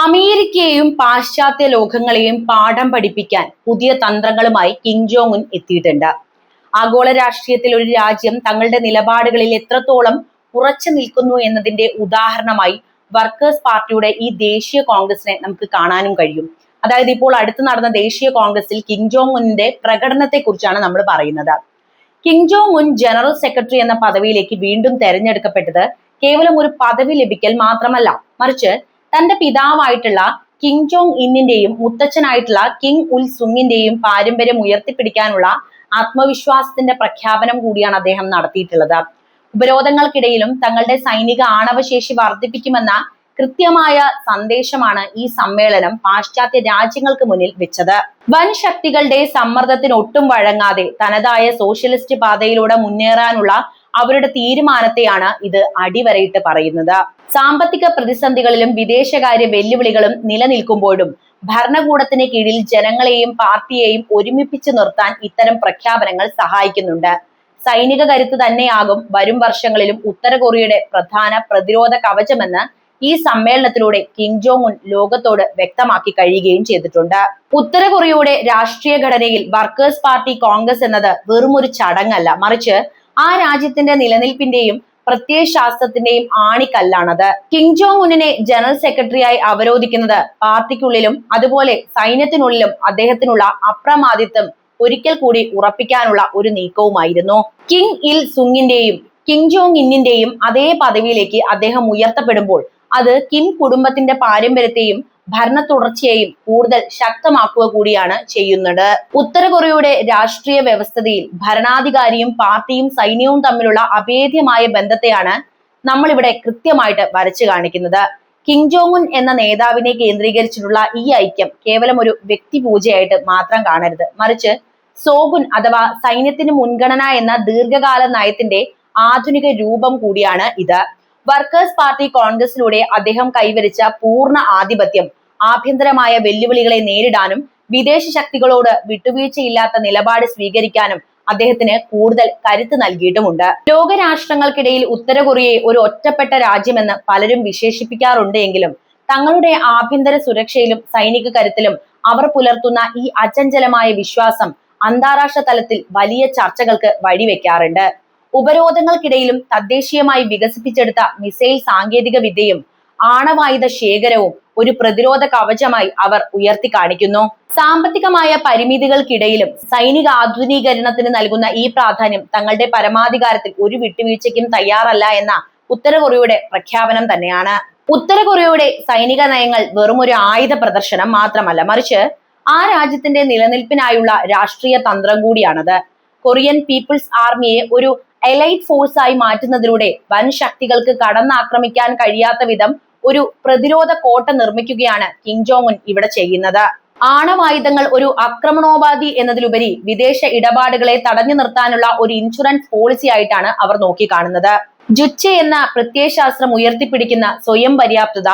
അമേരിക്കയെയും പാശ്ചാത്യ ലോകങ്ങളെയും പാഠം പഠിപ്പിക്കാൻ പുതിയ തന്ത്രങ്ങളുമായി കിം ജോങ് ഉൻ എത്തിയിട്ടുണ്ട്. ആഗോള രാഷ്ട്രീയത്തിൽ ഒരു രാജ്യം തങ്ങളുടെ നിലപാടുകളിൽ എത്രത്തോളം ഉറച്ചു നിൽക്കുന്നു എന്നതിന്റെ ഉദാഹരണമായി വർക്കേഴ്സ് പാർട്ടിയുടെ ഈ ദേശീയ കോൺഗ്രസിനെ നമുക്ക് കാണാനും കഴിയും. അതായത് ഇപ്പോൾ അടുത്ത് നടന്ന ദേശീയ കോൺഗ്രസിൽ കിം ജോങ് ഉന്നിന്റെ പ്രകടനത്തെ കുറിച്ചാണ് നമ്മൾ പറയുന്നത്. Kim Jong Un general secretary എന്ന പദവിയിലേക്ക് വീണ്ടും തെരഞ്ഞെടുക്കപ്പെട്ടത് കേവലം ഒരു പദവി ലഭിക്കൽ മാത്രമല്ല, മറിച്ച് തന്റെ പിതാവായിട്ടുള്ള കിം ജോങ് ഇന്നിന്റെയും മുത്തച്ഛനായിട്ടുള്ള കിം ഉൽ സുങ്ങിന്റെയും പാരമ്പര്യം ഉയർത്തിപ്പിടിക്കാനുള്ള ആത്മവിശ്വാസത്തിന്റെ പ്രഖ്യാപനം കൂടിയാണ് അദ്ദേഹം നടത്തിയിട്ടുള്ളത്. ഉപരോധങ്ങൾക്കിടയിലും തങ്ങളുടെ സൈനിക ആണവശേഷി വർദ്ധിപ്പിക്കുമെന്ന കൃത്യമായ സന്ദേശമാണ് ഈ സമ്മേളനം പാശ്ചാത്യ രാജ്യങ്ങൾക്ക് മുന്നിൽ വെച്ചത്. വൻ ശക്തികളുടെ സമ്മർദ്ദത്തിന് ഒട്ടും വഴങ്ങാതെ തനതായ സോഷ്യലിസ്റ്റ് പാതയിലൂടെ മുന്നേറാനുള്ള അവരുടെ തീരുമാനത്തെയാണ് ഇത് അടിവരയിട്ട് പറയുന്നത്. സാമ്പത്തിക പ്രതിസന്ധികളിലും വിദേശകാര്യ വെല്ലുവിളികളും നിലനിൽക്കുമ്പോഴും ഭരണകൂടത്തിന് കീഴിൽ ജനങ്ങളെയും പാർട്ടിയെയും ഒരുമിപ്പിച്ചു നിർത്താൻ ഇത്തരം പ്രഖ്യാപനങ്ങൾ സഹായിക്കുന്നുണ്ട്. സൈനിക കരുത്ത് തന്നെയാകും വരും വർഷങ്ങളിലും ഉത്തര കൊറിയയുടെ പ്രധാന പ്രതിരോധ കവചമെന്ന് ഈ സമ്മേളനത്തിലൂടെ കിം ജോങ് ഉൻ ലോകത്തോട് വ്യക്തമാക്കി കഴിയുകയും ചെയ്തിട്ടുണ്ട്. ഉത്തര കൊറിയയുടെ രാഷ്ട്രീയ ഘടനയിൽ വർക്കേഴ്സ് പാർട്ടി കോൺഗ്രസ് എന്നത് വെറുമൊരു ചടങ്ങല്ല, മറിച്ച് ആ രാജ്യത്തിന്റെ നിലനിൽപ്പിന്റെയും പ്രത്യയശാസ്ത്രത്തിന്റെയും ആണിക്കല്ലാണത്. കിം ജോങ് ഉന്നിനെ ജനറൽ സെക്രട്ടറിയായി അവരോധിക്കുന്നത് പാർട്ടിക്കുള്ളിലും അതുപോലെ സൈന്യത്തിനുള്ളിലും അദ്ദേഹത്തിനുള്ള അപ്രമാദിത്വം ഒരിക്കൽ കൂടി ഉറപ്പിക്കാനുള്ള ഒരു നീക്കവുമായിരുന്നു. കിം ഇൽ സുങ്ങിന്റെയും കിം ജോങ് ഇന്നിന്റെയും അതേ പദവിയിലേക്ക് അദ്ദേഹം ഉയർത്തപ്പെടുമ്പോൾ അത് കിം കുടുംബത്തിന്റെ പാരമ്പര്യത്തെയും ഭരണ തുടർച്ചയെയും കൂടുതൽ ശക്തമാക്കുക കൂടിയാണ് ചെയ്യുന്നത്. ഉത്തര കൊറിയയുടെ രാഷ്ട്രീയ വ്യവസ്ഥതയിൽ ഭരണാധികാരിയും പാർട്ടിയും സൈന്യവും തമ്മിലുള്ള അഭേദ്യമായ ബന്ധത്തെയാണ് നമ്മൾ ഇവിടെ കൃത്യമായിട്ട് വരച്ചു കാണിക്കുന്നത്. കിം ജോങ് ഉൻ എന്ന നേതാവിനെ കേന്ദ്രീകരിച്ചിട്ടുള്ള ഈ ഐക്യം കേവലം ഒരു വ്യക്തിപൂജയായിട്ട് മാത്രം കാണരുത്, മറിച്ച് സോഗുൻ അഥവാ സൈന്യത്തിന് മുൻഗണന എന്ന ദീർഘകാല നയത്തിന്റെ ആധുനിക രൂപം കൂടിയാണ് ഇത്. വർക്കേഴ്സ് പാർട്ടി കോൺഗ്രസിലൂടെ അദ്ദേഹം കൈവരിച്ച പൂർണ്ണ ആധിപത്യം ആഭ്യന്തരമായ വെല്ലുവിളികളെ നേരിടാനും വിദേശ ശക്തികളോട് വിട്ടുവീഴ്ചയില്ലാത്ത നിലപാട് സ്വീകരിക്കാനും അദ്ദേഹത്തിന് കൂടുതൽ കരുത്ത് നൽകിയിട്ടുമുണ്ട്. ലോകരാഷ്ട്രങ്ങൾക്കിടയിൽ ഉത്തര കൊറിയയെ ഒരു ഒറ്റപ്പെട്ട രാജ്യമെന്ന് പലരും വിശേഷിപ്പിക്കാറുണ്ട് എങ്കിലും തങ്ങളുടെ ആഭ്യന്തര സുരക്ഷയിലും സൈനിക കരുത്തിലും അവർ പുലർത്തുന്ന ഈ അചഞ്ചലമായ വിശ്വാസം അന്താരാഷ്ട്ര തലത്തിൽ വലിയ ചർച്ചകൾക്ക് വഴിവെക്കാറുണ്ട്. ഉപരോധങ്ങൾക്കിടയിലും തദ്ദേശീയമായി വികസിപ്പിച്ചെടുത്ത മിസൈൽ സാങ്കേതിക വിദ്യയും ആണവായുധ ശേഖരവും ഒരു പ്രതിരോധ കവചമായി അവർ ഉയർത്തി കാണിക്കുന്നു. സാമ്പത്തികമായ പരിമിതികൾക്കിടയിലും സൈനിക ആധുനീകരണത്തിന് നൽകുന്ന ഈ പ്രാധാന്യം തങ്ങളുടെ പരമാധികാരത്തിൽ ഒരു വിട്ടുവീഴ്ചയ്ക്കും തയ്യാറല്ല എന്ന ഉത്തര കൊറിയയുടെ പ്രഖ്യാപനം തന്നെയാണ്. ഉത്തര കൊറിയയുടെ സൈനിക നയങ്ങൾ വെറും ഒരു ആയുധ പ്രദർശനം മാത്രമല്ല, മറിച്ച് ആ രാജ്യത്തിന്റെ നിലനിൽപ്പിനായുള്ള രാഷ്ട്രീയ തന്ത്രം കൂടിയാണത്. കൊറിയൻ പീപ്പിൾസ് ആർമിയെ ഒരു എലൈറ്റ് ഫോഴ്സായി മാറ്റുന്നതിലൂടെ വൻ ശക്തികൾക്ക് കടന്നാക്രമിക്കാൻ കഴിയാത്ത വിധം ഒരു പ്രതിരോധ കോട്ട നിർമ്മിക്കുകയാണ് കിം ജോങ് ഉൻ ഇവിടെ ചെയ്യുന്നത്. ആണവായുധങ്ങൾ ഒരു ആക്രമണോപാധി എന്നതിലുപരി വിദേശ ഇടപാടുകളെ തടഞ്ഞു നിർത്താനുള്ള ഒരു ഇൻഷുറൻസ് പോളിസി ആയിട്ടാണ് അവർ നോക്കിക്കാണുന്നത്. ജുച്ചെ എന്ന പ്രത്യയശാസ്ത്രം ഉയർത്തിപ്പിടിക്കുന്ന സ്വയം പര്യാപ്തത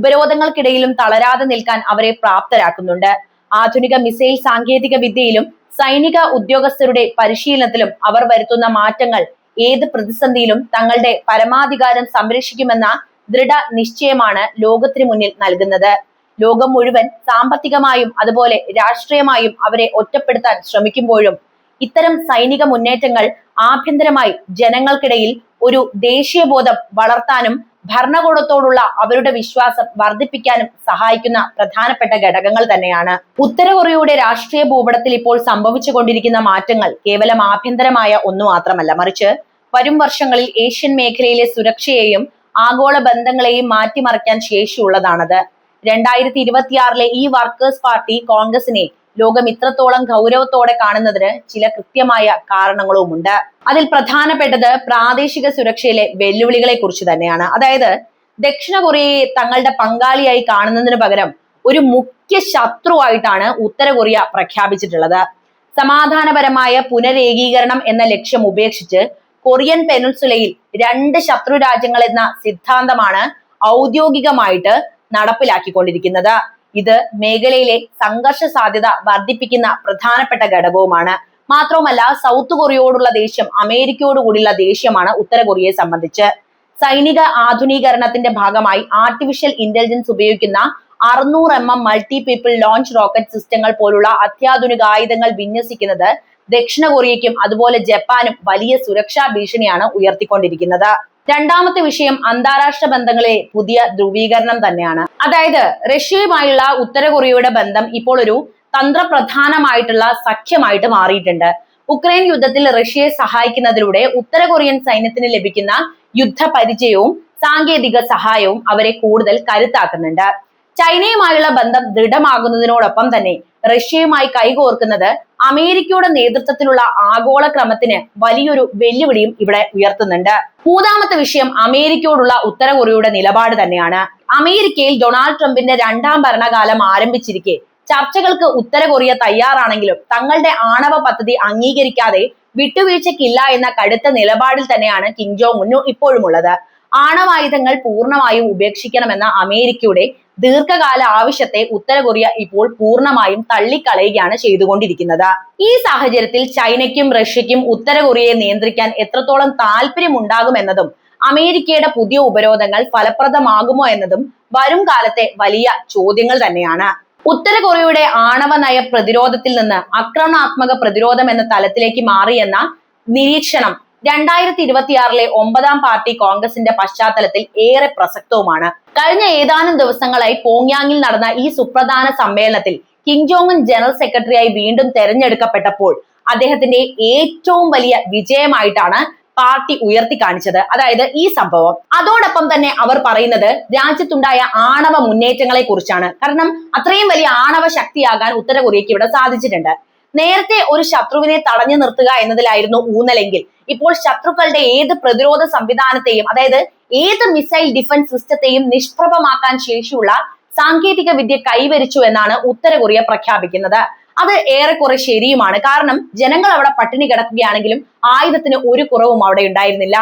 ഉപരോധങ്ങൾക്കിടയിലും തളരാതെ നിൽക്കാൻ അവരെ പ്രാപ്തരാക്കുന്നുണ്ട്. ആധുനിക മിസൈൽ സാങ്കേതിക വിദ്യയിലും സൈനിക ഉദ്യോഗസ്ഥരുടെ പരിശീലനത്തിലും അവർ വരുത്തുന്ന മാറ്റങ്ങൾ ഏത് പ്രതിസന്ധിയിലും തങ്ങളുടെ പരമാധികാരം സംരക്ഷിക്കുമെന്ന ദൃഢ നിശ്ചയമാണ് ലോകത്തിന് മുന്നിൽ നൽകുന്നത്. ലോകം മുഴുവൻ സാമ്പത്തികമായും അതുപോലെ രാഷ്ട്രീയമായും അവരെ ഒറ്റപ്പെടുത്താൻ ശ്രമിക്കുമ്പോഴും ഇത്തരം സൈനിക മുന്നേറ്റങ്ങൾ ആഭ്യന്തരമായി ജനങ്ങൾക്കിടയിൽ ഒരു ദേശീയബോധം വളർത്താനും ഭരണകൂടത്തോടുള്ള അവരുടെ വിശ്വാസം വർദ്ധിപ്പിക്കാനും സഹായിക്കുന്ന പ്രധാനപ്പെട്ട ഘടകങ്ങൾ തന്നെയാണ്. ഉത്തര കൊറിയയുടെ രാഷ്ട്രീയ ഭൂപടത്തിൽ ഇപ്പോൾ സംഭവിച്ചുകൊണ്ടിരിക്കുന്ന മാറ്റങ്ങൾ കേവലം ആഭ്യന്തരമായ ഒന്നു മാത്രമല്ല, മറിച്ച് വരും വർഷങ്ങളിൽ ഏഷ്യൻ മേഖലയിലെ സുരക്ഷയെയും ആഗോള ബന്ധങ്ങളെയും മാറ്റിമറിക്കാൻ ശേഷിയുള്ളതാണത്. 2026 ഈ വർക്കേഴ്സ് പാർട്ടി കോൺഗ്രസിനെ ലോകം ഇത്രത്തോളം ഗൗരവത്തോടെ കാണുന്നതിന് ചില കൃത്യമായ കാരണങ്ങളുമുണ്ട്. അതിൽ പ്രധാനപ്പെട്ടത് പ്രാദേശിക സുരക്ഷയിലെ വെല്ലുവിളികളെ കുറിച്ച് തന്നെയാണ്. അതായത് ദക്ഷിണ കൊറിയയെ തങ്ങളുടെ പങ്കാളിയായി കാണുന്നതിന് പകരം ഒരു മുഖ്യ ശത്രുവായിട്ടാണ് ഉത്തര കൊറിയ പ്രഖ്യാപിച്ചിട്ടുള്ളത്. സമാധാനപരമായ പുനരേകീകരണം എന്ന ലക്ഷ്യം ഉപേക്ഷിച്ച് കൊറിയൻ പെനിൻസുലയിൽ 2 ശത്രു രാജ്യങ്ങൾ എന്ന സിദ്ധാന്തമാണ് ഔദ്യോഗികമായിട്ട് നടപ്പിലാക്കിക്കൊണ്ടിരിക്കുന്നത്. ഇത് മേഖലയിലെ സംഘർഷ സാധ്യത വർദ്ധിപ്പിക്കുന്ന പ്രധാനപ്പെട്ട ഘടകവുമാണ്. മാത്രവുമല്ല, സൗത്ത് കൊറിയയോടുള്ള ദേഷ്യം അമേരിക്കയോടുകൂടിയുള്ള ദേഷ്യമാണ് ഉത്തര കൊറിയയെ സംബന്ധിച്ച്. സൈനിക ആധുനീകരണത്തിന്റെ ഭാഗമായി ആർട്ടിഫിഷ്യൽ ഇന്റലിജൻസ് ഉപയോഗിക്കുന്ന 600 മൾട്ടി പീപ്പിൾ ലോഞ്ച് റോക്കറ്റ് സിസ്റ്റങ്ങൾ പോലുള്ള അത്യാധുനിക ആയുധങ്ങൾ വിന്യസിക്കുന്നത് ദക്ഷിണ കൊറിയയ്ക്കും അതുപോലെ ജപ്പാനും വലിയ സുരക്ഷാ ഭീഷണിയാണ് ഉയർത്തിക്കൊണ്ടിരിക്കുന്നത്. രണ്ടാമത്തെ വിഷയം അന്താരാഷ്ട്ര ബന്ധങ്ങളിലെ പുതിയ ധ്രുവീകരണം തന്നെയാണ്. അതായത് റഷ്യയുമായുള്ള ഉത്തര കൊറിയയുടെ ബന്ധം ഇപ്പോൾ ഒരു തന്ത്രപ്രധാനമായിട്ടുള്ള സഖ്യമായിട്ട് മാറിയിട്ടുണ്ട്. ഉക്രൈൻ യുദ്ധത്തിൽ റഷ്യയെ സഹായിക്കുന്നതിലൂടെ ഉത്തര കൊറിയൻ സൈന്യത്തിന് ലഭിക്കുന്ന യുദ്ധ പരിചയവും സാങ്കേതിക സഹായവും അവരെ കൂടുതൽ കരുത്താക്കുന്നുണ്ട്. ചൈനയുമായുള്ള ബന്ധം ദൃഢമാകുന്നതിനോടൊപ്പം തന്നെ റഷ്യയുമായി കൈകോർക്കുന്നത് അമേരിക്കയുടെ നേതൃത്വത്തിലുള്ള ആഗോള ക്രമത്തിന് വലിയൊരു വെല്ലുവിളിയും ഇവിടെ ഉയർത്തുന്നുണ്ട്. മൂന്നാമത്തെ വിഷയം അമേരിക്കയോടുള്ള ഉത്തര കൊറിയയുടെ നിലപാട് തന്നെയാണ്. അമേരിക്കയിൽ ഡൊണാൾഡ് ട്രംപിന്റെ 2ാം ഭരണകാലം ആരംഭിച്ചിരിക്കെ ചർച്ചകൾക്ക് ഉത്തര കൊറിയ തയ്യാറാണെങ്കിലും തങ്ങളുടെ ആണവ പദ്ധതി അംഗീകരിക്കാതെ വിട്ടുവീഴ്ചയ്ക്കില്ല എന്ന കടുത്ത നിലപാടിൽ തന്നെയാണ് കിം ജോങ് ഉൻ ഇപ്പോഴും ഉള്ളത്. ആണവായുധങ്ങൾ പൂർണ്ണമായും ഉപേക്ഷിക്കണമെന്ന അമേരിക്കയുടെ ദീർഘകാല ആവശ്യത്തെ ഉത്തര കൊറിയ ഇപ്പോൾ പൂർണ്ണമായും തള്ളിക്കളയുകയാണ് ചെയ്തുകൊണ്ടിരിക്കുന്നത്. ഈ സാഹചര്യത്തിൽ ചൈനയ്ക്കും റഷ്യയ്ക്കും ഉത്തര കൊറിയയെ നിയന്ത്രിക്കാൻ എത്രത്തോളം താല്പര്യമുണ്ടാകുമെന്നതും അമേരിക്കയുടെ പുതിയ ഉപരോധങ്ങൾ ഫലപ്രദമാകുമോ എന്നതും വരും കാലത്തെ വലിയ ചോദ്യങ്ങൾ തന്നെയാണ്. ഉത്തര കൊറിയയുടെ ആണവ നയ പ്രതിരോധത്തിൽ നിന്ന് ആക്രമണാത്മക പ്രതിരോധം എന്ന തലത്തിലേക്ക് മാറിയെന്ന നിരീക്ഷണം 2026 9ാം പാർട്ടി കോൺഗ്രസിന്റെ പശ്ചാത്തലത്തിൽ ഏറെ പ്രസക്തവുമാണ്. കഴിഞ്ഞ ഏതാനും ദിവസങ്ങളായി പോങ്യാങ്ങിൽ നടന്ന ഈ സുപ്രധാന സമ്മേളനത്തിൽ കിം ജോങ് ഉൻ ജനറൽ സെക്രട്ടറിയായി വീണ്ടും തെരഞ്ഞെടുക്കപ്പെട്ടപ്പോൾ അദ്ദേഹത്തിന്റെ ഏറ്റവും വലിയ വിജയമായിട്ടാണ് പാർട്ടി ഉയർത്തി കാണിച്ചത്. അതായത് ഈ സംഭവം. അതോടൊപ്പം തന്നെ അവർ പറയുന്നത് രാജ്യത്തുണ്ടായ ആണവ മുന്നേറ്റങ്ങളെ കുറിച്ചാണ്. കാരണം അത്രയും വലിയ ആണവ ശക്തിയാകാൻ ഉത്തര കൊറിയയ്ക്ക് ഇവിടെ സാധിച്ചിട്ടുണ്ട്. നേരത്തെ ഒരു ശത്രുവിനെ തടഞ്ഞു നിർത്തുക എന്നതിലായിരുന്നു ഊന്നലെങ്കിൽ ഇപ്പോൾ ശത്രുക്കളുടെ ഏത് പ്രതിരോധ സംവിധാനത്തെയും, അതായത് ഏത് മിസൈൽ ഡിഫൻസ് സിസ്റ്റത്തെയും നിഷ്പ്രഭമാക്കാൻ ശേഷിയുള്ള സാങ്കേതിക വിദ്യ കൈവരിച്ചു എന്നാണ് ഉത്തര കൊറിയ പ്രഖ്യാപിക്കുന്നത്. അത് ഏറെക്കുറെ ശരിയുമാണ്. കാരണം ജനങ്ങൾ അവിടെ പട്ടിണി കിടക്കുകയാണെങ്കിലും ആയുധത്തിന് ഒരു കുറവും അവിടെ ഉണ്ടായിരുന്നില്ല.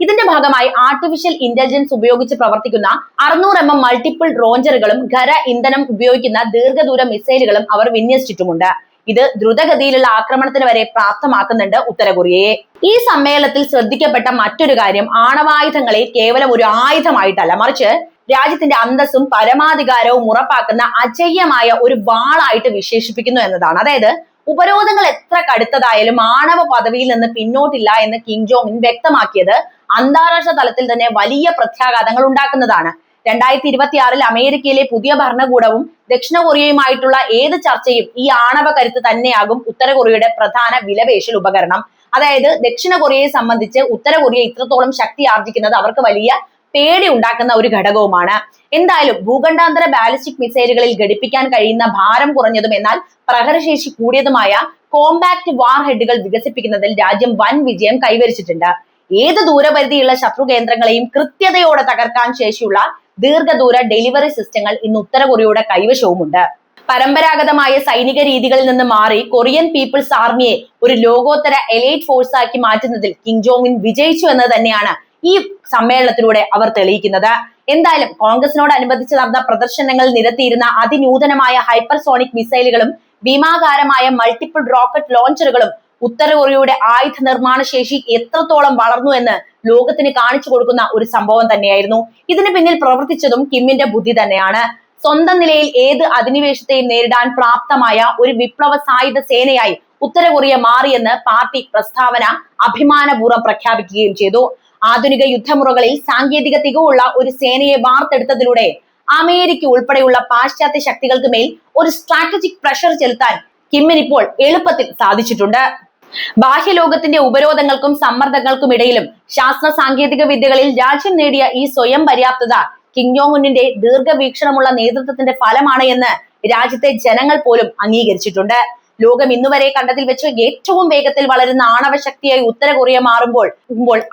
ഇതിന്റെ ഭാഗമായി ആർട്ടിഫിഷ്യൽ ഇന്റലിജൻസ് ഉപയോഗിച്ച് പ്രവർത്തിക്കുന്ന 600 മൾട്ടിപ്പിൾ റോഞ്ചറുകളും ഖര ഇന്ധനം ഉപയോഗിക്കുന്ന ദീർഘദൂര മിസൈലുകളും അവർ വിന്യസിച്ചിട്ടുമുണ്ട്. ഇത് ദ്രുതഗതിയിലുള്ള ആക്രമണത്തിന് വരെ പ്രാപ്തമാക്കുന്നുണ്ട് ഉത്തര കൊറിയയെ. ഈ സമ്മേളനത്തിൽ ശ്രദ്ധിക്കപ്പെട്ട മറ്റൊരു കാര്യം ആണവായുധങ്ങളെ കേവലം ഒരു ആയുധമായിട്ടല്ല, മറിച്ച് രാജ്യത്തിന്റെ അന്തസ്സും പരമാധികാരവും ഉറപ്പാക്കുന്ന അജയ്യമായ ഒരു വാളായിട്ട് വിശേഷിപ്പിക്കുന്നു എന്നതാണ്. അതായത് ഉപരോധങ്ങൾ എത്ര കടുത്തതായാലും ആണവ പദവിയിൽ നിന്ന് പിന്നോട്ടില്ല എന്ന് കിം ജോങ് ഉൻ വ്യക്തമാക്കിയത് അന്താരാഷ്ട്ര തലത്തിൽ തന്നെ വലിയ പ്രത്യാഘാതങ്ങൾ ഉണ്ടാക്കുന്നതാണ്. 2026 അമേരിക്കയിലെ പുതിയ ഭരണകൂടവും ദക്ഷിണ കൊറിയയുമായിട്ടുള്ള ഏത് ചർച്ചയും ഈ ആണവ കരുത്ത് തന്നെയാകും ഉത്തര കൊറിയയുടെ പ്രധാന വിലപേശൽ ഉപകരണം. അതായത് ദക്ഷിണ കൊറിയയെ സംബന്ധിച്ച് ഉത്തര കൊറിയ ഇത്രത്തോളം ശക്തി ആർജിക്കുന്നത് അവർക്ക് വലിയ പേടി ഉണ്ടാക്കുന്ന ഒരു ഘടകവുമാണ്. എന്തായാലും ഭൂഖണ്ഡാന്തര ബാലിസ്റ്റിക് മിസൈലുകളിൽ ഘടിപ്പിക്കാൻ കഴിയുന്ന ഭാരം കുറഞ്ഞതും എന്നാൽ പ്രഹരശേഷി കൂടിയതുമായ കോമ്പാക്ട് വാർ ഹെഡുകൾ വികസിപ്പിക്കുന്നതിൽ രാജ്യം വൻ വിജയം കൈവരിച്ചിട്ടുണ്ട്. ഏത് ദൂരപരിധിയുള്ള ശത്രു കേന്ദ്രങ്ങളെയും കൃത്യതയോടെ തകർക്കാൻ ശേഷിയുള്ള ദീർഘദൂര ഡെലിവറി സിസ്റ്റങ്ങൾ ഇന്ന് ഉത്തര കൊറിയയുടെ കൈവശവുമുണ്ട്. പരമ്പരാഗതമായ സൈനിക രീതികളിൽ നിന്ന് മാറി കൊറിയൻ പീപ്പിൾസ് ആർമിയെ ഒരു ലോകോത്തര എലൈറ്റ് ഫോഴ്സ് ആക്കി മാറ്റുന്നതിൽ കിം ജോങ് ഉൻ വിജയിച്ചു എന്നത് തന്നെയാണ് ഈ സമ്മേളനത്തിലൂടെ അവർ തെളിയിക്കുന്നത്. എന്തായാലും കോൺഗ്രസിനോടനുബന്ധിച്ച് നടന്ന പ്രദർശനങ്ങളിൽ നിരത്തിയിരുന്ന അതിനൂതനമായ ഹൈപ്പർസോണിക് മിസൈലുകളും ഭീമാകാരമായ മൾട്ടിപ്പിൾ റോക്കറ്റ് ലോഞ്ചറുകളും ഉത്തര കൊറിയയുടെ ആയുധ നിർമ്മാണ ശേഷി എത്രത്തോളം വളർന്നു എന്ന് ലോകത്തിന് കാണിച്ചു കൊടുക്കുന്ന ഒരു സംഭവം തന്നെയായിരുന്നു. ഇതിന് പിന്നിൽ പ്രവർത്തിച്ചതും കിമ്മിന്റെ ബുദ്ധി തന്നെയാണ്. സ്വന്തം നിലയിൽ ഏത് അധിനിവേശത്തെയും നേരിടാൻ പ്രാപ്തമായ ഒരു വിപ്ലവ സായുധ സേനയായി ഉത്തര കൊറിയ മാറിയെന്ന് പാർട്ടി പ്രസ്താവന അഭിമാനപൂർവ്വം പ്രഖ്യാപിക്കുകയും ചെയ്തു. ആധുനിക യുദ്ധമുറകളിൽ സാങ്കേതിക തികവുള്ള ഒരു സേനയെ വാർത്തെടുത്തതിലൂടെ അമേരിക്ക ഉൾപ്പെടെയുള്ള പാശ്ചാത്യ ശക്തികൾക്ക് മേൽ ഒരു സ്ട്രാറ്റജിക് പ്രഷർ ചെലുത്താൻ കിമ്മിന് ഇപ്പോൾ എളുപ്പത്തിൽ സാധിച്ചിട്ടുണ്ട്. ബാഹ്യലോകത്തിന്റെ ഉപരോധങ്ങൾക്കും സമ്മർദ്ദങ്ങൾക്കും ഇടയിലും ശാസ്ത്ര സാങ്കേതിക വിദ്യകളിൽ രാജ്യം നേടിയ ഈ സ്വയം പര്യാപ്തത കിം ജോങ് ഉന്നിന്റെ ദീർഘവീക്ഷണമുള്ള നേതൃത്വത്തിന്റെ ഫലമാണ് എന്ന് രാജ്യത്തെ ജനങ്ങൾ പോലും അംഗീകരിച്ചിട്ടുണ്ട്. ലോകം ഇന്നുവരെ കണ്ടതിൽ വെച്ച് ഏറ്റവും വേഗത്തിൽ വളരുന്ന ആണവ ശക്തിയായി ഉത്തര കൊറിയ മാറുമ്പോൾ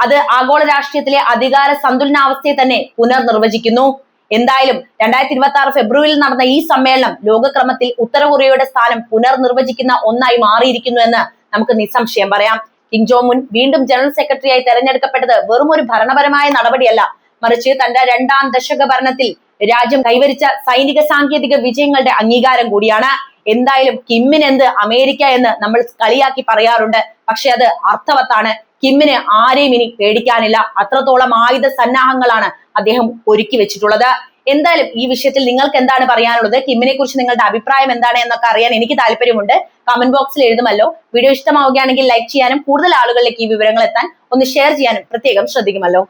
അത് ആഗോള രാഷ്ട്രീയത്തിലെ അധികാര സന്തുലനാവസ്ഥയെ തന്നെ പുനർനിർവചിക്കുന്നു. എന്തായാലും 2026 ഫെബ്രുവരിയിൽ നടന്ന ഈ സമ്മേളനം ലോകക്രമത്തിൽ ഉത്തര കൊറിയയുടെ സ്ഥാനം പുനർനിർവചിക്കുന്ന ഒന്നായി മാറിയിരിക്കുന്നു എന്ന് നമുക്ക് നിസ്സംശയം പറയാം. കിം ജോങ് ഉൻ വീണ്ടും ജനറൽ സെക്രട്ടറിയായി തെരഞ്ഞെടുക്കപ്പെട്ടത് വെറും ഒരു ഭരണപരമായ നടപടിയല്ല, മറിച്ച് തന്റെ 2ാം ദശക ഭരണത്തിൽ രാജ്യം കൈവരിച്ച സൈനിക സാങ്കേതിക വിജയങ്ങളുടെ അംഗീകാരം കൂടിയാണ്. എന്തായാലും കിമ്മിന് എന്ത് അമേരിക്ക എന്ന് നമ്മൾ കളിയാക്കി പറയാറുണ്ട്, പക്ഷെ അത് അർത്ഥവത്താണ്. കിമ്മിന് ആരെയും ഇനി പേടിക്കാനില്ല. അത്രത്തോളം ആയുധ സന്നാഹങ്ങളാണ് അദ്ദേഹം ഒരുക്കി വെച്ചിട്ടുള്ളത്. എന്തായാലും ഈ വിഷയത്തിൽ നിങ്ങൾക്ക് എന്താണ് പറയാനുള്ളത്, കിമ്മിനെ കുറിച്ച് നിങ്ങളുടെ അഭിപ്രായം എന്താണ് എന്നൊക്കെ അറിയാൻ എനിക്ക് താല്പര്യമുണ്ട്. കമന്റ് ബോക്സിൽ എഴുതുമല്ലോ. വീഡിയോ ഇഷ്ടമാവുകയാണെങ്കിൽ ലൈക്ക് ചെയ്യാനും കൂടുതൽ ആളുകളിലേക്ക് ഈ വിവരങ്ങൾ എത്താൻ ഒന്ന് ഷെയർ ചെയ്യാനും പ്രത്യേകം ശ്രദ്ധിക്കുമല്ലോ.